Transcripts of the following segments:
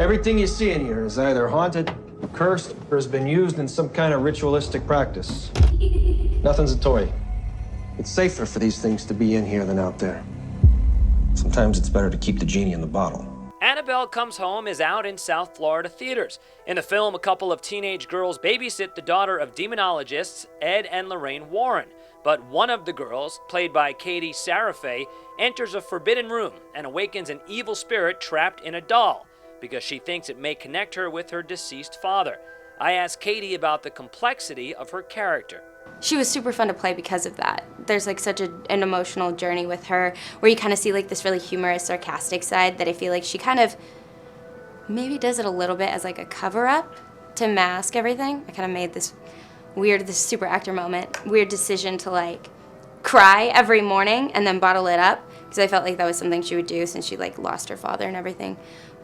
Everything you see in here is either haunted, cursed, or has been used in some kind of ritualistic practice. Nothing's a toy. It's safer for these things to be in here than out there. Sometimes it's better to keep the genie in the bottle. Annabelle Comes Home is out in South Florida theaters. In the film, a couple of teenage girls babysit the daughter of demonologists Ed and Lorraine Warren. But one of the girls, played by Kate Sarife, enters a forbidden room and awakens an evil spirit trapped in a doll because she thinks it may connect her with her deceased father. I asked Katie about the complexity of her character. She was super fun to play because of that. There's like such an emotional journey with her where you kind of see like this really humorous, sarcastic side that I feel like she kind of maybe does it a little bit as like a cover-up to mask everything. I kind of made this super actor moment, weird decision to like cry every morning and then bottle it up because I felt like that was something she would do since she like lost her father and everything.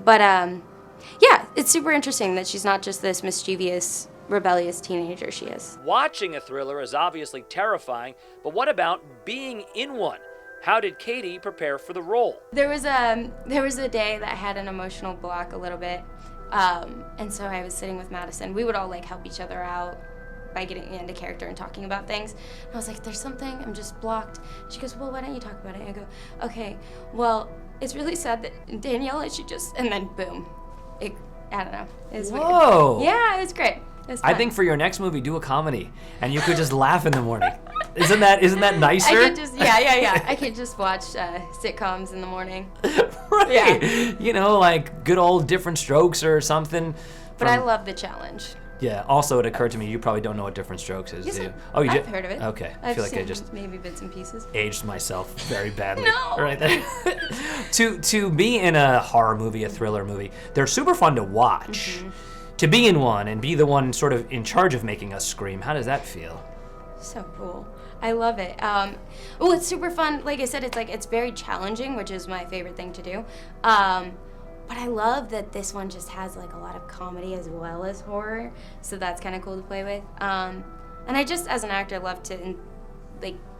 But yeah, it's super interesting that she's not just this mischievous, rebellious teenager she is. Watching a thriller is obviously terrifying, but what about being in one? How did Katie prepare for the role? There was a day that I had an emotional block a little bit, and so I was sitting with Madison. We would all like help each other out by getting into character and talking about things. And I was like, there's something, I'm just blocked. She goes, well, why don't you talk about it? And I go, okay, well, it's really sad that Daniela, and then boom. I don't know. It was Whoa. Weird. Yeah, it was great. It was fun. I think for your next movie, do a comedy, and you could just laugh in the morning. Isn't that nicer? I could just, yeah. I could just watch sitcoms in the morning. Right. Yeah. You know, like good old Different Strokes or something. But I love the challenge. Yeah. Also, it occurred to me you probably don't know what Different Strokes is, do you? Oh, you I've did? heard of it. Okay. I I've feel like I seen just maybe bits and pieces. aged myself very badly. No. Right there. To be in a horror movie, a thriller movie, they're super fun to watch. Mm-hmm. To be in one and be the one sort of in charge of making us scream, how does that feel? So cool. I love it. Well, it's super fun. Like I said, it's very challenging, which is my favorite thing to do. But I love that this one just has like a lot of comedy as well as horror, so that's kind of cool to play with. And I just, as an actor, love to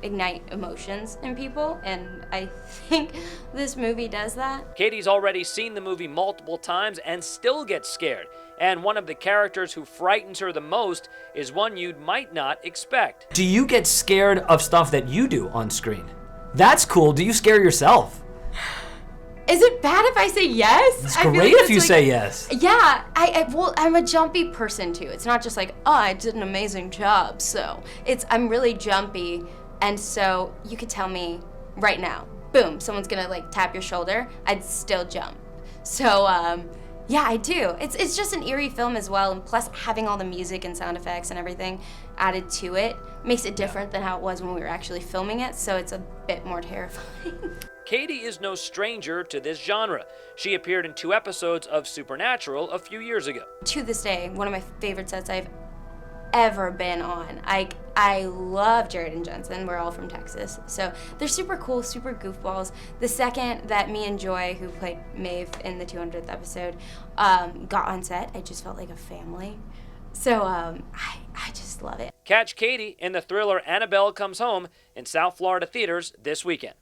ignite emotions in people, and I think this movie does that. Katie's already seen the movie multiple times and still gets scared. And one of the characters who frightens her the most is one you might not expect. Do you get scared of stuff that you do on screen? That's cool. Do you scare yourself? Is it bad if I say yes? It's great if you say yes. Yeah, I'm a jumpy person too. It's not just like, oh, I did an amazing job. So I'm really jumpy, and so you could tell me right now, boom, someone's gonna like tap your shoulder, I'd still jump. So yeah, I do. It's just an eerie film as well, and plus having all the music and sound effects and everything added to it makes it different than how it was when we were actually filming it. So it's a bit more terrifying. Katie is no stranger to this genre. She appeared in 2 episodes of Supernatural a few years ago. To this day, one of my favorite sets I've ever been on. I love Jared and Jensen. We're all from Texas. So they're super cool, super goofballs. The second that me and Joy, who played Maeve in the 200th episode, got on set, I just felt like a family. So I just love it. Catch Katie in the thriller Annabelle Comes Home in South Florida theaters this weekend.